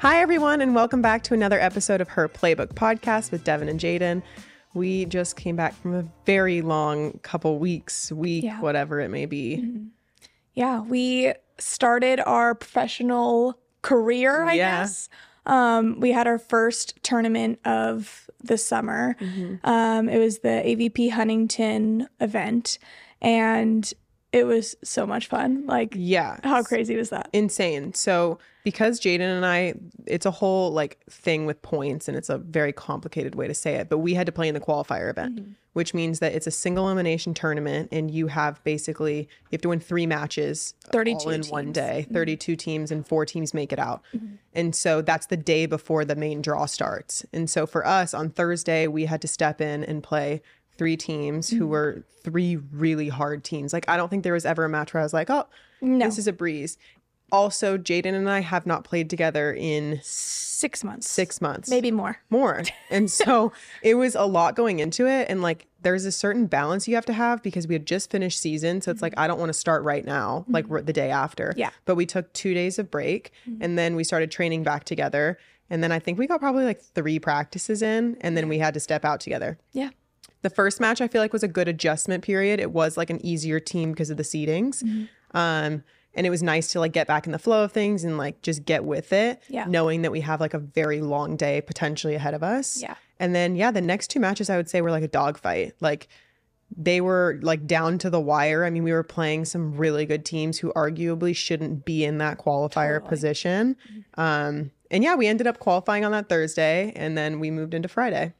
Hi, everyone, and welcome back to another episode of Her Playbook podcast with Devon and Jaden. We just came back from a very long couple weeks, whatever it may be. Mm-hmm. Yeah, we started our professional career, I guess. We had our first tournament of the summer. It was the AVP Huntington event, and it was so much fun. Like, how crazy was that? Insane. So because Jaden and I, it's a whole like thing with points, and it's a very complicated way to say it, but we had to play in the qualifier event, which means that it's a single elimination tournament, and you have to win 3 matches 32 all in teams. one day. 32 teams, and 4 teams make it out. And so that's the day before the main draw starts. And so for us on Thursday, we had to step in and play 3 teams who were 3 really hard teams. Like, I don't think there was ever a match where I was like, oh, no, this is a breeze. Also, Jaden and I have not played together in 6 months. 6 months. Maybe more. And so it was a lot going into it. And like, there's a certain balance you have to have because we had just finished season. So it's like, I don't want to start right now, like the day after. Yeah. But we took 2 days of break, and then we started training back together. And then I think we got probably like 3 practices in, and then we had to step out together. Yeah. The first match I feel like was a good adjustment period. It was like an easier team because of the seedings. And it was nice to like get back in the flow of things and like just get with it, knowing that we have like a very long day potentially ahead of us. Yeah. And then, the next 2 matches I would say were like a dogfight. Like, they were like down to the wire. I mean, we were playing some really good teams who arguably shouldn't be in that qualifier position. And we ended up qualifying on that Thursday, and then we moved into Friday.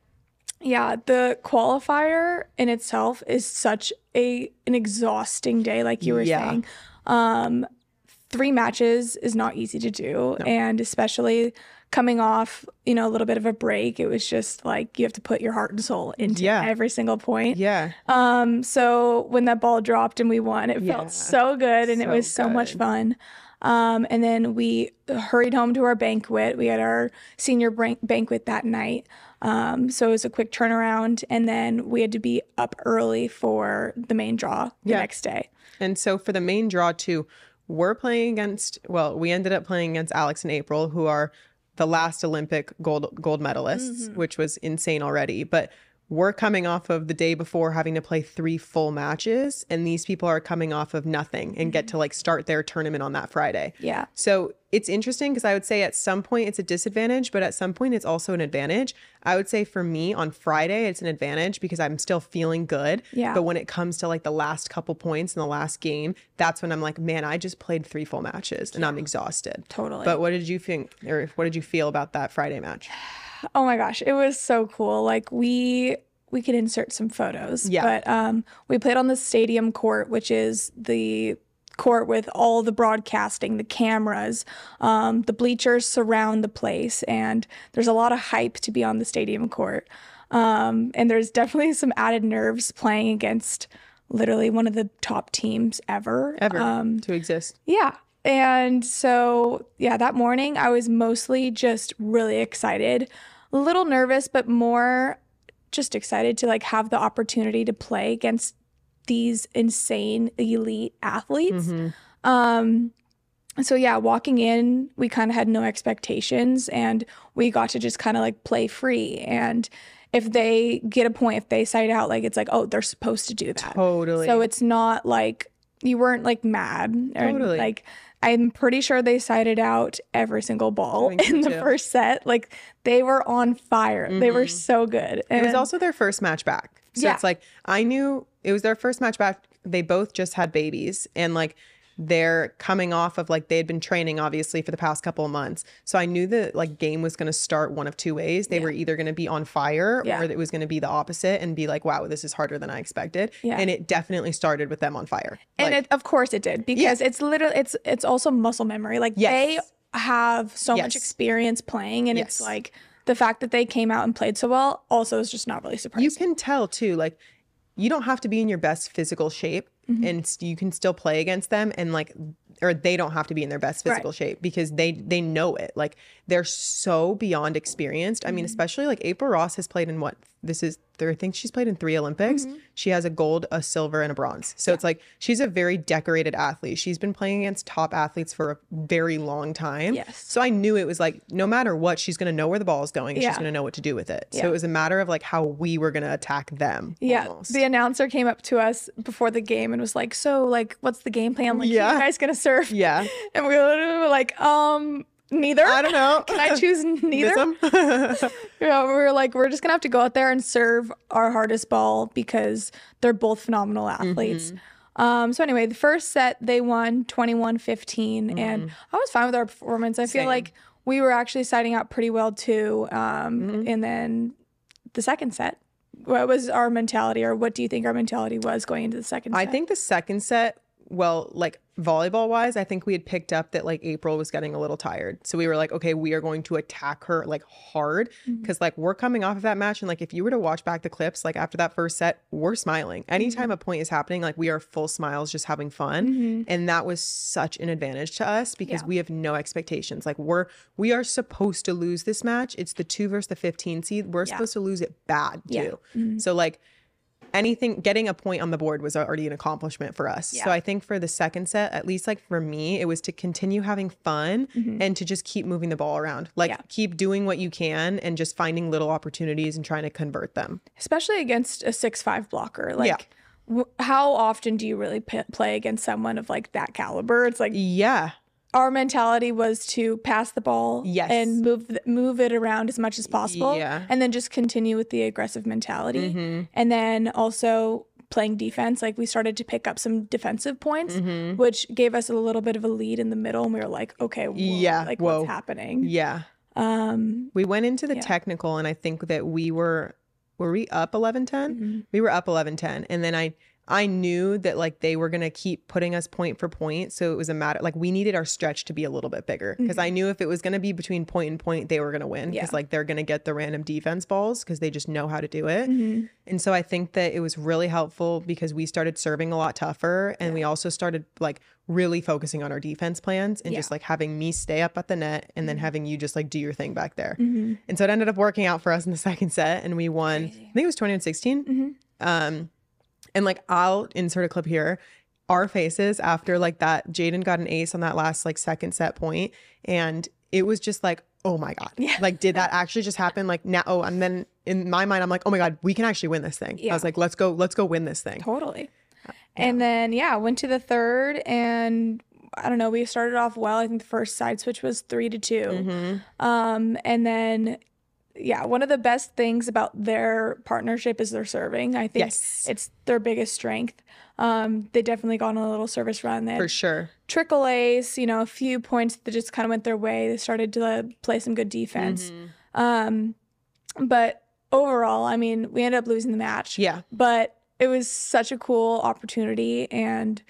Yeah, the qualifier in itself is such an exhausting day, like you were saying. 3 matches is not easy to do. No. And especially coming off, a little bit of a break, it was just like you have to put your heart and soul into every single point. Yeah. So when that ball dropped and we won, it felt so good, and it was so much fun. And then we hurried home to our banquet. We had our senior banquet that night. So it was a quick turnaround, and then we had to be up early for the main draw the next day. And so for the main draw too, we ended up playing against Alex and April, who are the last Olympic gold medalists, which was insane already. But we're coming off of the day before having to play 3 full matches, and these people are coming off of nothing and get to like start their tournament on that Friday. Yeah. So it's interesting because I would say at some point it's a disadvantage, but at some point it's also an advantage. I would say for me on Friday, it's an advantage because I'm still feeling good. Yeah. But when it comes to like the last couple points in the last game, that's when I'm like, man, I just played 3 full matches and I'm exhausted. Totally. But what did you think, or what did you feel about that Friday match? Oh my gosh, it was so cool. Like we could insert some photos. Yeah. But we played on the stadium court, which is the court with all the broadcasting, the cameras, the bleachers surround the place, and there's a lot of hype to be on the stadium court. And there's definitely some added nerves playing against literally one of the top teams ever to exist. Yeah. And so, that morning I was mostly just really excited, a little nervous, but more just excited to like have the opportunity to play against these insane elite athletes. So walking in, we kind of had no expectations, and we got to just kind of like play free. And if they get a point, if they side out, like it's like, oh, they're supposed to do that. Totally. So it's not like you weren't like mad or like, I'm pretty sure they sided out every single ball in the first set. Like, they were on fire. They were so good. And it was also their first match back. So it's like, I knew it was their first match back. They both just had babies, and like they're coming off of like, they had been training obviously for the past couple of months. So I knew the like game was going to start one of 2 ways. They were either going to be on fire or it was going to be the opposite and be like, wow, this is harder than I expected. Yeah. And it definitely started with them on fire. And of course it did, because it's literally, it's also muscle memory. Like they have so much experience playing, and it's like the fact that they came out and played so well also is just not really surprising. You can tell too, like, you don't have to be in your best physical shape and you can still play against them, and like, or they don't have to be in their best physical shape because they know it. Like, they're so beyond experienced. I mean, especially like April Ross has played in this is I think she's played in 3 Olympics. She has a gold, a silver, and a bronze. So it's like she's a very decorated athlete. She's been playing against top athletes for a very long time. Yes. So I knew it was like no matter what, she's going to know where the ball is going. She's going to know what to do with it. So it was a matter of like how we were going to attack them. Yeah. Almost. The announcer came up to us before the game and was like, so like, what's the game plan? Like, you guys going to serve? Yeah. And we were like, neither. I don't know. Can I choose neither? We were like, we're just gonna have to go out there and serve our hardest ball because they're both phenomenal athletes. So anyway, the first set they won 21-15, and I was fine with our performance. I feel like we were actually siding out pretty well too. And then the second set, what was our mentality, or what do you think our mentality was going into the second set? I think the second set, well, like volleyball wise, I think we had picked up that like April was getting a little tired. So we were like, okay, we are going to attack her like hard because like we're coming off of that match. And like if you were to watch back the clips, like after that first set, we're smiling. Anytime a point is happening, like we are full smiles, just having fun. And that was such an advantage to us because we have no expectations. Like we are supposed to lose this match. It's the 2 versus the 15 seed. We're supposed to lose it bad too. So like getting a point on the board was already an accomplishment for us. So I think for the second set, at least like for me, it was to continue having fun and to just keep moving the ball around. Like keep doing what you can and just finding little opportunities and trying to convert them. Especially against a 6'5" blocker. Like how often do you really play against someone of like that caliber? It's like, our mentality was to pass the ball and move it around as much as possible and then just continue with the aggressive mentality. And then also playing defense, like we started to pick up some defensive points, which gave us a little bit of a lead in the middle, and we were like, okay, what's happening? We went into the technical, and I think that we were we up 11-10? We were up 11-10, and then I knew that like they were going to keep putting us point for point. So it was a matter, like we needed our stretch to be a little bit bigger because I knew if it was going to be between point and point, they were going to win because like they're going to get the random defense balls because they just know how to do it. And so I think that it was really helpful because we started serving a lot tougher, and we also started like really focusing on our defense plans and just like having me stay up at the net and then having you just like do your thing back there. And so it ended up working out for us in the second set, and we won, I think it was 21-16. And like I'll insert a clip here. Our faces after like that, Jaden got an ace on that last like second set point, and it was just like, oh my God. Like did that actually just happen? Like now, and then in my mind I'm like, oh my God, we can actually win this thing. I was like, let's go win this thing. Totally. And then went to the third, and I don't know, we started off well. I think the first side switch was 3-2. And then one of the best things about their partnership is their serving. I think it's their biggest strength. They definitely got on a little service run. They had for sure. Trickle ace, a few points that just kind of went their way. They started to play some good defense. But overall, I mean, we ended up losing the match. But it was such a cool opportunity, and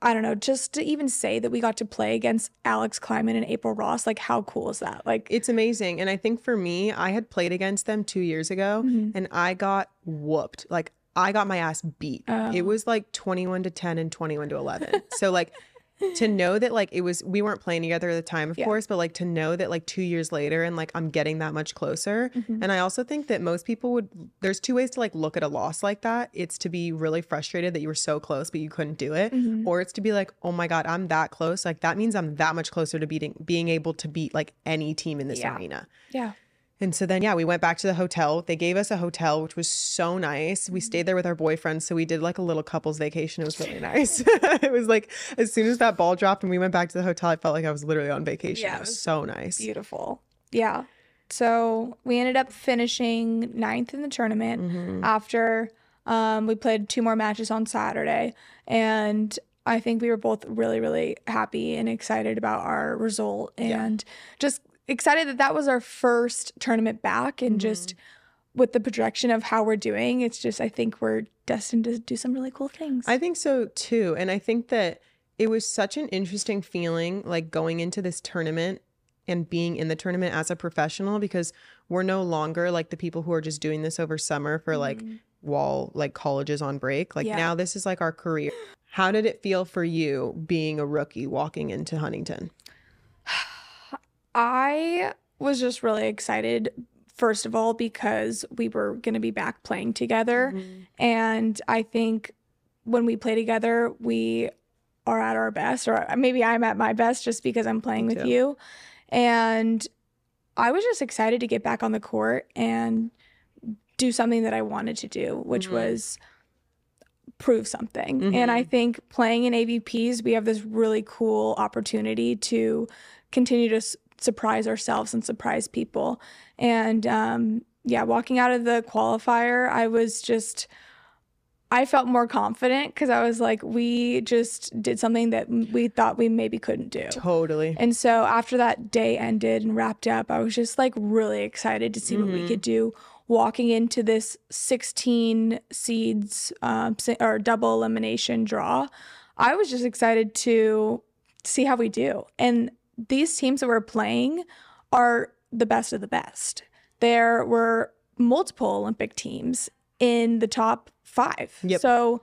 I don't know, just to even say that we got to play against Alex Kleiman and April Ross, like how cool is that? Like it's amazing. And I think for me, I had played against them 2 years ago and I got whooped. Like I got my ass beat. It was like 21-10 and 21-11. So like to know that like we weren't playing together at the time, of course, but like to know that like 2 years later and like I'm getting that much closer. And I also think that most people there's 2 ways to like look at a loss like that. It's to be really frustrated that you were so close but you couldn't do it, or it's to be like, oh my God, I'm that close. Like that means I'm that much closer to being able to beat like any team in this arena. And so then, we went back to the hotel. They gave us a hotel, which was so nice. We stayed there with our boyfriends. So we did like a little couples vacation. It was really nice. It was like, as soon as that ball dropped and we went back to the hotel, I felt like I was literally on vacation. It was so nice. Beautiful. So we ended up finishing 9th in the tournament after we played 2 more matches on Saturday. And I think we were both really, really happy and excited about our result, and just excited that was our first tournament back, and just with the projection of how we're doing, it's just, I think we're destined to do some really cool things. I think so too. And I think that it was such an interesting feeling like going into this tournament and being in the tournament as a professional, because we're no longer like the people who are just doing this over summer for like while like college is on break. Like now this is like our career. How did it feel for you being a rookie walking into Huntington? I was just really excited first of all, because we were going to be back playing together. And I think when we play together, we are at our best, or maybe I'm at my best just because I'm playing with you. And I was just excited to get back on the court and do something that I wanted to do, which was prove something. And I think playing in AVPs, we have this really cool opportunity to continue to surprise ourselves and surprise people. And yeah, walking out of the qualifier, I felt more confident because I was like, we just did something that we thought we maybe couldn't do. Totally. And so after that day ended and wrapped up, I was just like really excited to see what we could do walking into this 16 seeds or double elimination draw. I was just excited to see how we do. And these teams that we're playing are the best of the best. There were multiple Olympic teams in the top 5. So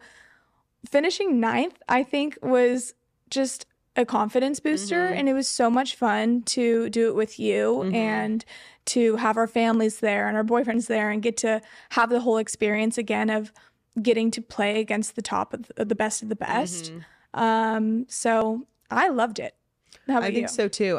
finishing 9th, I think, was just a confidence booster. And it was so much fun to do it with you and to have our families there and our boyfriends there and get to have the whole experience again of getting to play against the top of the best of the best. So I loved it. How about you? I think so too.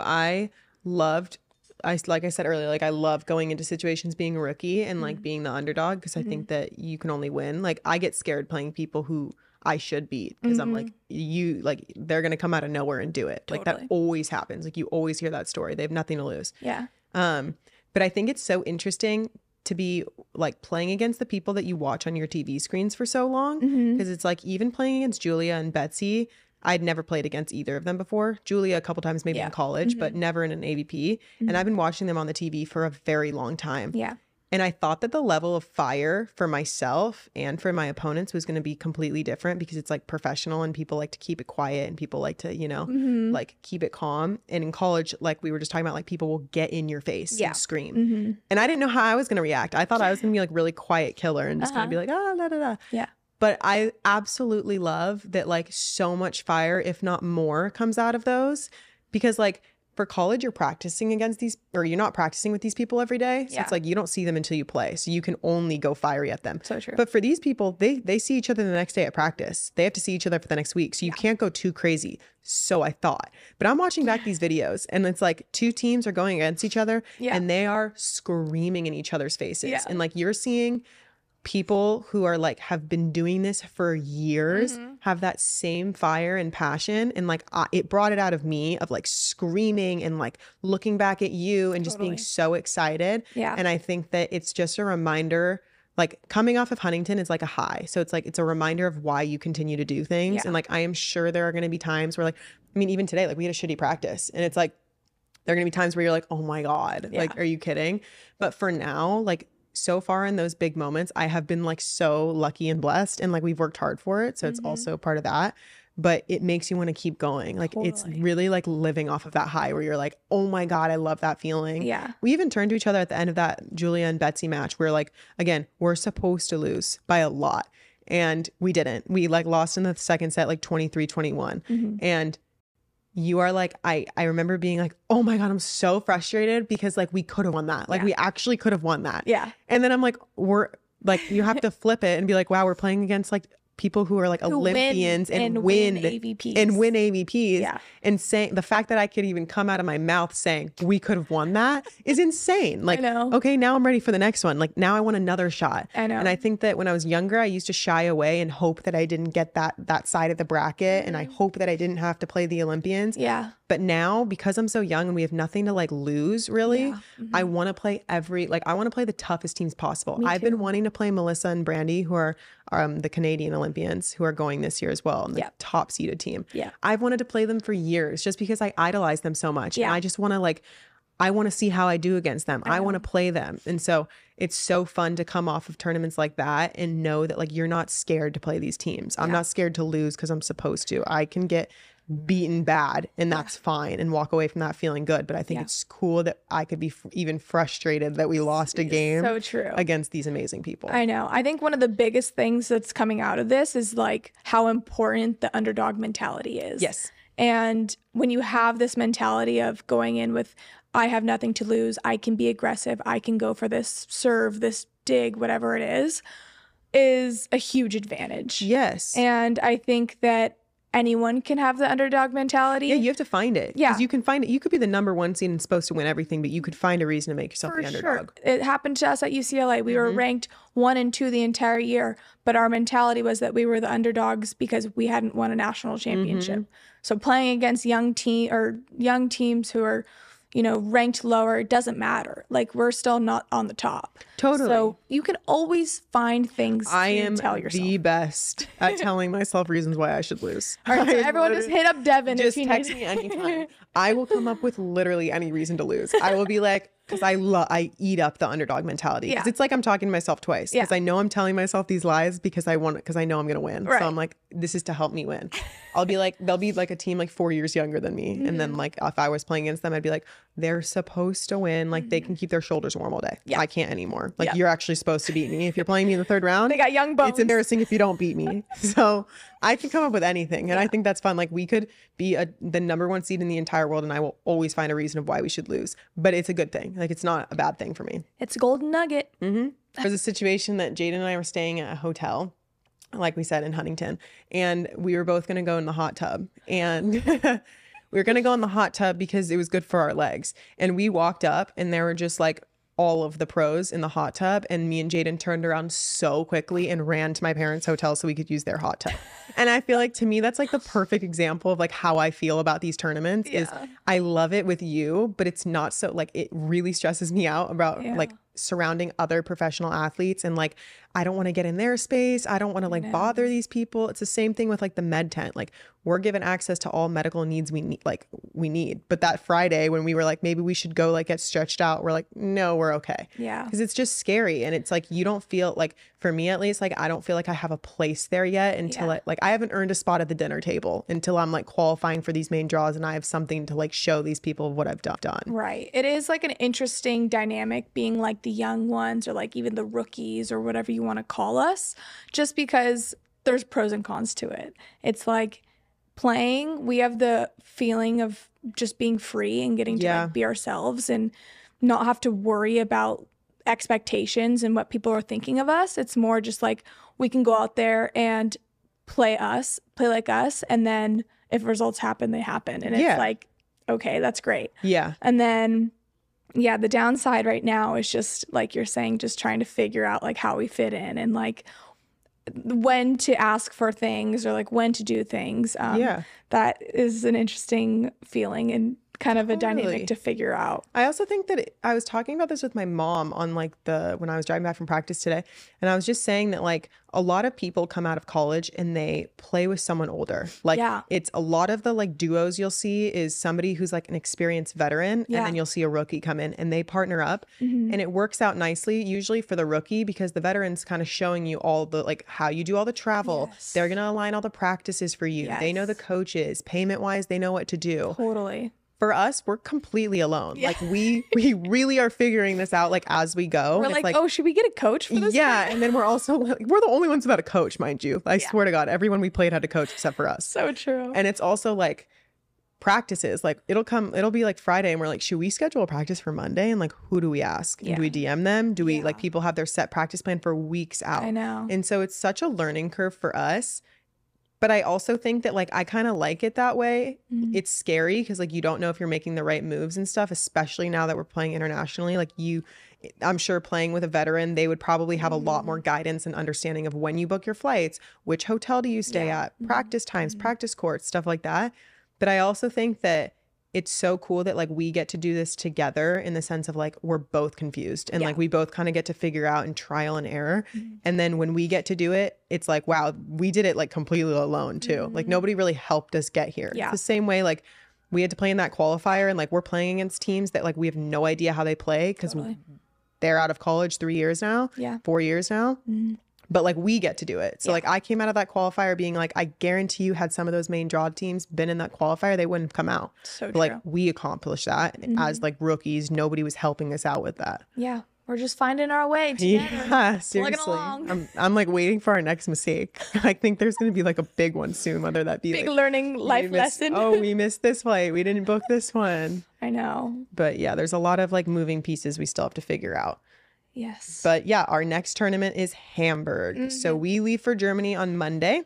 Like I said earlier, like I love going into situations being a rookie and like being the underdog because I think that you can only win. Like I get scared playing people who I should beat because I'm like, they're going to come out of nowhere and do it. Like that always happens. Like you always hear that story. They have nothing to lose. Yeah. But I think it's so interesting to be like playing against the people that you watch on your TV screens for so long because it's like even playing against Julia and Betsy, I'd never played against either of them before. Julia a couple times maybe in college, but never in an AVP. And I've been watching them on the TV for a very long time. Yeah. And I thought that the level of fire for myself and for my opponents was going to be completely different because it's like professional and people like to keep it quiet and people like to, you know, like keep it calm. And in college, like we were just talking about, like people will get in your face and scream. And I didn't know how I was going to react. I thought I was going to be like really quiet killer and just going to be like, ah, da, da, da. Yeah. But I absolutely love that like so much fire, if not more, comes out of those because like for college, you're practicing against these, or you're not practicing with these people every day. So it's like you don't see them until you play. So you can only go fiery at them. So true. But for these people, they see each other the next day at practice. They have to see each other for the next week. So you can't go too crazy. So I thought. But I'm watching back these videos and it's like 2 teams are going against each other and they are screaming in each other's faces. And like you're seeing people who are like have been doing this for years have that same fire and passion and like it brought it out of me of like screaming and like looking back at you and just being so excited. And I think that it's just a reminder, like coming off of Huntington is like a high, so it's like it's a reminder of why you continue to do things. And like I am sure there are going to be times where like I mean even today like we had a shitty practice and it's like there are going to be times where you're like, oh my god, like are you kidding? But for now, like so far in those big moments, I have been like so lucky and blessed and like we've worked hard for it. So it's also part of that, but it makes you want to keep going. Like it's really like living off of that high where you're like, oh my God, I love that feeling. Yeah. We even turned to each other at the end of that Julia and Betsy match. We're like, again, we're supposed to lose by a lot. And we didn't. We like lost in the second set, like 23-21. And you are like, I remember being like, oh my God, I'm so frustrated because like we could have won that. Like we actually could have won that. Yeah. And then I'm like, we're like, you have to flip it and be like, wow, we're playing against like people who are like Olympians and win AVPs. Yeah. And saying the fact that I could even come out of my mouth saying we could have won that is insane. Like, okay, now I'm ready for the next one. Like now I want another shot. I know. And I think that when I was younger, I used to shy away and hope that I didn't get that side of the bracket. And I hope that I didn't have to play the Olympians. Yeah. But now, because I'm so young and we have nothing to like lose really, I want to play I want to play the toughest teams possible. I've been wanting to play Melissa and Brandy, who are the Canadian Olympians who are going this year as well, and the top seeded team. Yeah. I've wanted to play them for years just because I idolize them so much. Yeah. And I just want to I want to see how I do against them. I want to play them. And so it's so fun to come off of tournaments like that and know that like you're not scared to play these teams. I'm not scared to lose because I'm supposed to. I can get beaten bad and that's fine and walk away from that feeling good. But I think it's cool that I could be even frustrated that we lost a game against these amazing people. I know. I think one of the biggest things that's coming out of this is like how important the underdog mentality is. Yes. And when you have this mentality of going in with I have nothing to lose. I can be aggressive. I can go for this serve, this dig, whatever it is a huge advantage. Yes. And I think that anyone can have the underdog mentality. Yeah, you have to find it. Yeah. Because you can find it. You could be the number one seed and supposed to win everything, but you could find a reason to make yourself the underdog. It happened to us at UCLA. We were ranked 1 and 2 the entire year, but our mentality was that we were the underdogs because we hadn't won a national championship. So playing against young teams who are, you know, ranked lower, it doesn't matter. Like, we're still not on the top. Totally. So you can always find things to tell yourself. I am the best at telling myself reasons why I should lose. All right, so everyone just hit up Devon. Just text me anytime. I will come up with literally any reason to lose. I will be like, because I eat up the underdog mentality. Because it's like I'm talking to myself twice. Because I know I'm telling myself these lies because I know I'm going to win. Right. So I'm like, this is to help me win. I'll be like, they'll be like a team like 4 years younger than me. And then like if I was playing against them, I'd be like, they're supposed to win. Like they can keep their shoulders warm all day. I can't anymore. Like you're actually supposed to beat me. If you're playing me in the 3rd round, they got young bones. It's embarrassing if you don't beat me. So I can come up with anything. And I think that's fun. Like we could be the number 1 seed in the entire world and I will always find a reason of why we should lose. But it's a good thing. Like it's not a bad thing for me. It's a golden nugget. There's a situation that Jaden and I were staying at a hotel, like we said, in Huntington. And we were both going to go in the hot tub. And we were going to go in the hot tub because it was good for our legs. And we walked up and there were just like all of the pros in the hot tub, and me and Jaden turned around so quickly and ran to my parents' hotel so we could use their hot tub. And I feel like to me that's like the perfect example of like how I feel about these tournaments is I love it with you, but it's not so like it really stresses me out about like surrounding other professional athletes and like I don't want to get in their space. I don't want to like bother these people. It's the same thing with like the med tent. Like we're given access to all medical needs we need. But that Friday when we were like, maybe we should go like get stretched out, we're like, no, we're okay. Yeah. Because it's just scary. And it's like, you don't feel like, for me at least, like I don't feel like I have a place there yet until I haven't earned a spot at the dinner table until I'm like qualifying for these main draws and I have something to like show these people what I've done. Right. It is like an interesting dynamic being like the young ones or like even the rookies or whatever you want to call us, just because there's pros and cons to it. It's like playing, we have the feeling of just being free and getting to like be ourselves and not have to worry about expectations and what people are thinking of us. It's more just like we can go out there and play like us, and then if results happen, they happen. And it's like, okay, that's great. Yeah. And then the downside right now is just like you're saying, just trying to figure out like how we fit in and like when to ask for things or like when to do things. That is an interesting feeling and kind of a dynamic to figure out. I also think that I was talking about this with my mom on like when I was driving back from practice today, and I was just saying that like a lot of people come out of college and they play with someone older. Like it's a lot of the like duos you'll see is somebody who's like an experienced veteran and then you'll see a rookie come in and they partner up and it works out nicely usually for the rookie because the veteran's kind of showing you all the like how you do all the travel. They're going to align all the practices for you. They know the coaches. Payment wise, they know what to do. Totally. For us, we're completely alone. Like we really are figuring this out like as we go. We're like, oh, should we get a coach for this? And then we're also like, we're the only ones without a coach, mind you. I swear to God, everyone we played had a coach except for us. So true. And it's also like practices. Like it'll be like Friday and we're like, should we schedule a practice for Monday? And like, who do we ask? And do we DM them? Do we like people have their set practice plan for weeks out? I know. And so it's such a learning curve for us. But I also think that like I kind of like it that way. It's scary because like you don't know if you're making the right moves and stuff, especially now that we're playing internationally. Like I'm sure playing with a veteran, they would probably have a lot more guidance and understanding of when you book your flights, which hotel do you stay at, practice times, practice courts, stuff like that. But I also think that it's so cool that like we get to do this together in the sense of like we're both confused and like we both kind of get to figure out and trial and error. And then when we get to do it, it's like, wow, we did it like completely alone too. Like nobody really helped us get here. It's the same way like we had to play in that qualifier and like we're playing against teams that like we have no idea how they play because they're out of college 3 years now, 4 years now. But like we get to do it. So like I came out of that qualifier being like, I guarantee you had some of those main draw teams been in that qualifier, they wouldn't have come out. So but like we accomplished that as like rookies. Nobody was helping us out with that. Yeah. we're just finding our way together. Yeah, seriously. I'm like waiting for our next mistake. I think there's going to be like a big one soon, whether that be big like learning life lesson. Oh, we missed this flight. We didn't book this one. I know. But yeah, there's a lot of like moving pieces we still have to figure out. Yes. But yeah, our next tournament is Hamburg. So we leave for Germany on Monday.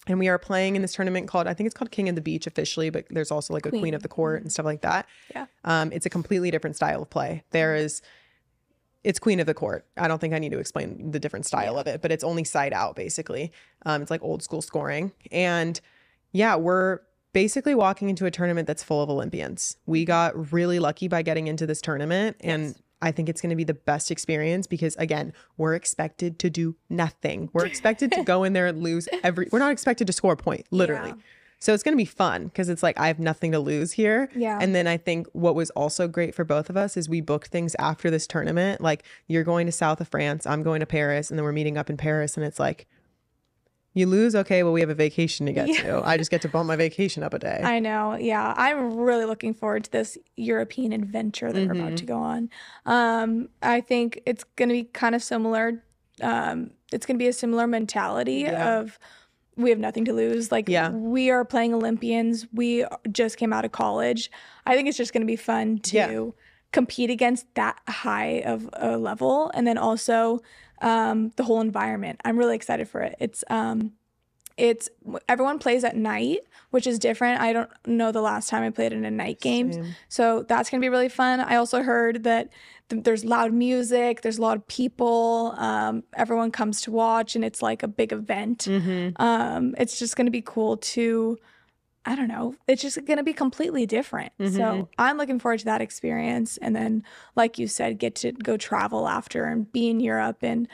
And we are playing in this tournament called, I think it's called King of the Beach officially, but there's also like a Queen of the Court and stuff like that. Yeah. It's a completely different style of play. It's Queen of the Court. I don't think I need to explain the different style of it, but it's only side out basically. It's like old school scoring. And yeah, we're basically walking into a tournament that's full of Olympians. We got really lucky by getting into this tournament, and I think it's going to be the best experience because, again, we're expected to do nothing. We're expected to go in there and lose we're not expected to score a point, literally. Yeah. So it's going to be fun because it's like I have nothing to lose here. Yeah. And then I think what was also great for both of us is we booked things after this tournament. Like, you're going to south of France, I'm going to Paris, and then we're meeting up in Paris, and it's like, you lose, okay, well, we have a vacation to get to. I just get to bump my vacation up a day. I know. Yeah. I'm really looking forward to this European adventure that we're about to go on. I think it's going to be kind of similar. It's going to be a similar mentality of we have nothing to lose. Like, we are playing Olympians. We just came out of college. I think it's just going to be fun to compete against that high of a level. And then also the whole environment. I'm really excited for it. It's everyone plays at night, which is different. I don't know the last time I played in a night game. So that's going to be really fun. I also heard that there's loud music, there's a lot of people, everyone comes to watch, and it's like a big event. It's just going to be cool to, I don't know, it's just going to be completely different. So I'm looking forward to that experience. And then, like you said, get to go travel after and be in Europe and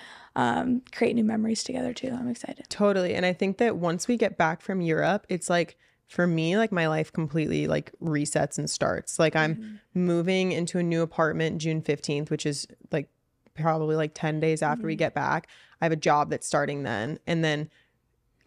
create new memories together too. I'm excited. Totally. And I think that once we get back from Europe, it's like, for me, like my life completely like resets and starts. Like, I'm moving into a new apartment June 15th, which is like probably like 10 days after we get back. I have a job that's starting then. And then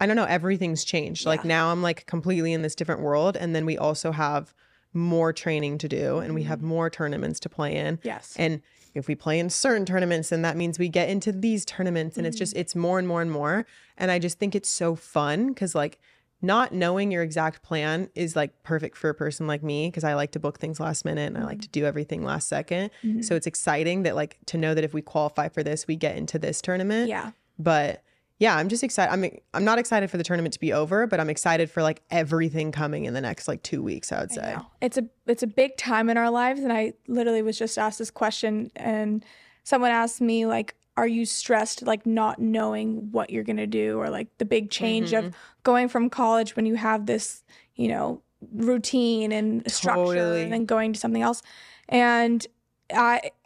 I don't know, everything's changed. Like, now I'm like completely in this different world. And then we also have more training to do, and we have more tournaments to play in. Yes. And if we play in certain tournaments, then that means we get into these tournaments, and it's more and more and more. And I just think it's so fun because, like, not knowing your exact plan is like perfect for a person like me, because I like to book things last minute and I like to do everything last second. So it's exciting that, like, to know that if we qualify for this, we get into this tournament. Yeah. But yeah, I'm just excited. I'm not excited for the tournament to be over, but I'm excited for like everything coming in the next like 2 weeks, I would say. It's a big time in our lives. And I literally was just asked this question, and someone asked me, like, are you stressed, like, not knowing what you're going to do, or like the big change of going from college when you have this, you know, routine and structure, and then going to something else. And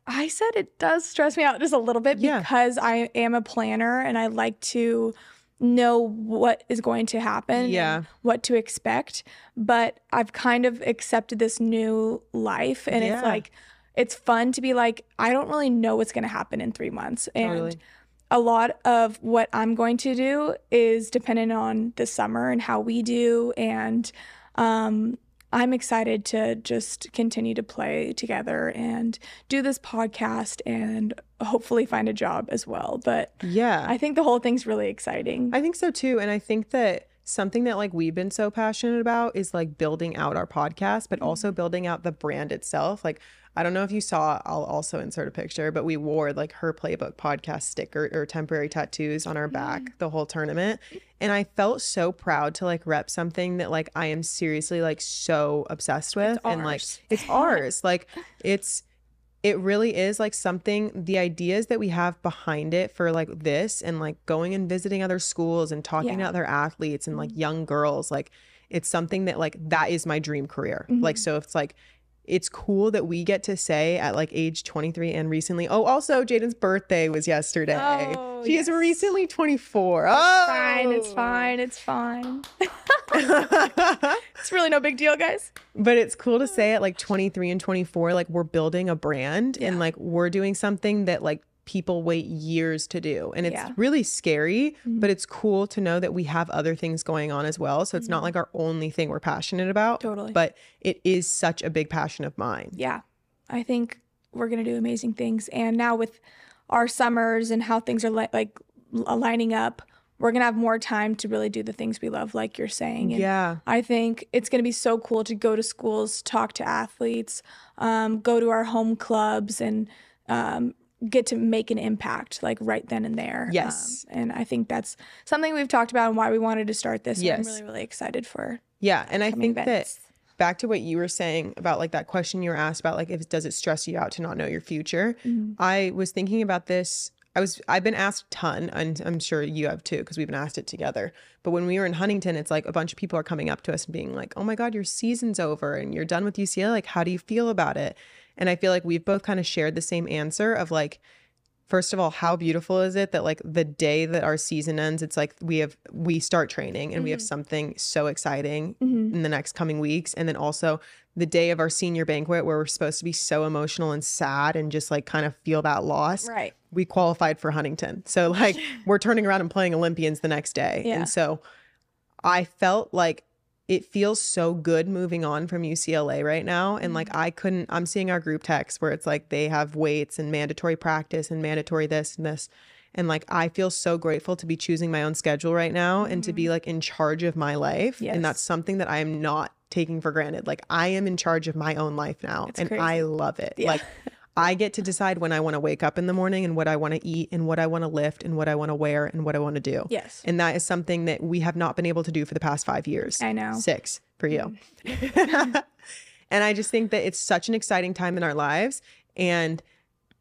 I said it does stress me out just a little bit because I am a planner and I like to know what is going to happen and what to expect. But I've kind of accepted this new life, and it's like, it's fun to be like, I don't really know what's going to happen in 3 months. And a lot of what I'm going to do is dependent on the summer and how we do. And I'm excited to just continue to play together and do this podcast and hopefully find a job as well. But I think the whole thing's really exciting. I think so too. And I think that something that like we've been so passionate about is like building out our podcast, but also building out the brand itself. Like, I don't know if you saw, I'll also insert a picture, but we wore like Her Playbook podcast sticker or temporary tattoos on our back the whole tournament. And I felt so proud to like rep something that like I am seriously like so obsessed with. And like, it's ours. Like, it really is like something, the ideas that we have behind it for like this, and like going and visiting other schools and talking to other athletes and like young girls, like it's something that like, that is my dream career. Like, so it's like, it's cool that we get to say at like age 23 and recently, also Jaden's birthday was yesterday. She is recently 24. It's fine. It's really no big deal, guys. But it's cool to say at like 23 and 24, like we're building a brand and like we're doing something that like people wait years to do. And it's really scary, but it's cool to know that we have other things going on as well. So it's not like our only thing we're passionate about. Totally. But it is such a big passion of mine. Yeah. I think we're going to do amazing things. And now with our summers and how things are like lining up, we're going to have more time to really do the things we love, like you're saying. And yeah. I think it's going to be so cool to go to schools, talk to athletes, go to our home clubs, and get to make an impact like right then and there. Yes. And I think that's something we've talked about and why we wanted to start this. Yes. I'm really, really excited for. Yeah. And I think events. that back to what you were saying about like that question you were asked about, like, does it stress you out to not know your future? I was thinking about this. I've been asked a ton, and I'm sure you have too, because we've been asked it together. But when we were in Huntington, it's like a bunch of people are coming up to us and being like, oh my God, your season's over and you're done with UCLA. Like, how do you feel about it? And I feel like we've both kind of shared the same answer of like, first of all, how beautiful is it that like the day that our season ends, it's like we start training and we have something so exciting in the next coming weeks. And then also the day of our senior banquet where we're supposed to be so emotional and sad and just like kind of feel that loss. Right. We qualified for Huntington. So like we're turning around and playing Olympians the next day. Yeah. And so I felt like it feels so good moving on from UCLA right now. And like I'm seeing our group text where it's like they have weights and mandatory practice and mandatory this and this. And like I feel so grateful to be choosing my own schedule right now and to be like in charge of my life. Yes. And that's something that I am not taking for granted. Like I am in charge of my own life now. It's and crazy. I love it. Yeah. Like I get to decide when I want to wake up in the morning and what I want to eat and what I want to lift and what I want to wear and what I want to do. Yes. And that is something that we have not been able to do for the past 5 years. I know. 6 for you. And I just think that it's such an exciting time in our lives. And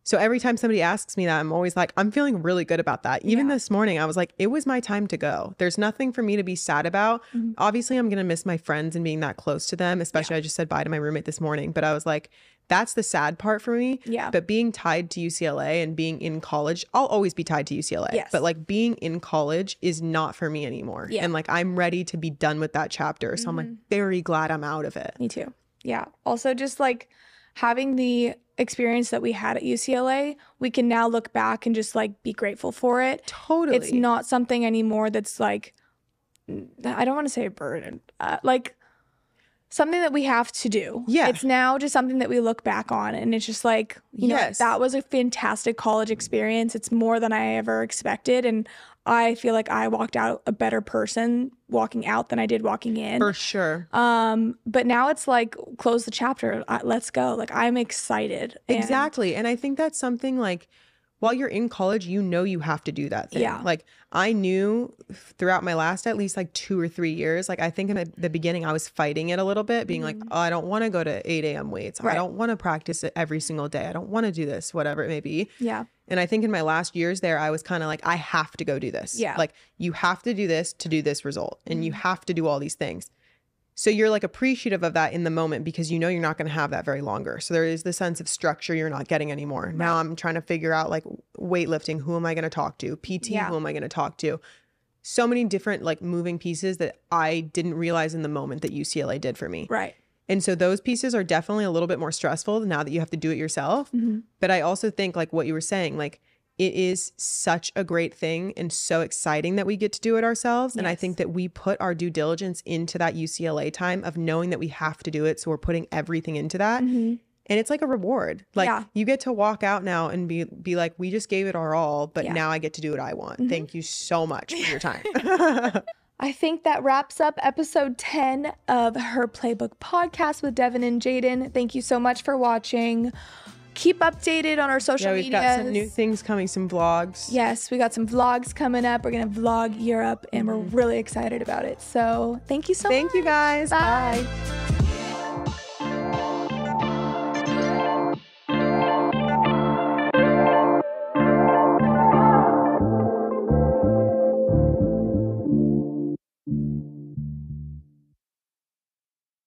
so every time somebody asks me that, I'm always like, I'm feeling really good about that. Even this morning, I was like, it was my time to go. There's nothing for me to be sad about. Obviously, I'm going to miss my friends and being that close to them, especially I just said bye to my roommate this morning. But I was like, that's the sad part for me. Yeah. But being tied to UCLA and being in college, I'll always be tied to UCLA. Yes. But like being in college is not for me anymore. Yeah. And like I'm ready to be done with that chapter. So I'm like very glad I'm out of it. Me too. Yeah. Also just like having the experience that we had at UCLA, we can now look back and just like be grateful for it. Totally. It's not something anymore that's like, I don't want to say a burden, like something that we have to do. Yeah. It's now just something that we look back on and it's just like, you know, Yes. that was a fantastic college experience. It's more than I ever expected. And I feel like I walked out a better person walking out than I did walking in. For sure. But now it's like, close the chapter. Let's go. Like, I'm excited. Exactly. And I think that's something like while you're in college, you know you have to do that thing. Yeah. Like I knew throughout my last at least like 2 or 3 years, like I think in the beginning I was fighting it a little bit, being like, oh, I don't want to go to 8 a.m. weights. Right. I don't want to practice it every single day. I don't want to do this, whatever it may be. Yeah. And I think in my last years there, I was kind of like, I have to go do this. Yeah. Like you have to do this to do this result. And you have to do all these things. So you're like appreciative of that in the moment because you know you're not going to have that very longer. So there is the sense of structure you're not getting anymore. Right. Now I'm trying to figure out like weightlifting, who am I going to talk to? PT, who am I going to talk to? So many different like moving pieces that I didn't realize in the moment that UCLA did for me. Right. And so those pieces are definitely a little bit more stressful now that you have to do it yourself. But I also think like what you were saying, like it is such a great thing and so exciting that we get to do it ourselves. And I think that we put our due diligence into that UCLA time of knowing that we have to do it. So we're putting everything into that. And it's like a reward. Like you get to walk out now and be like, we just gave it our all, but now I get to do what I want. Thank you so much for your time. I think that wraps up episode 10 of Her Playbook podcast with Devon and Jaden. Thank you so much for watching. Keep updated on our social media. Yeah, we've got some new things coming, some vlogs. Yes, we got some vlogs coming up. We're going to vlog Europe and we're really excited about it. So thank you so much. Thank you guys. Bye. Bye.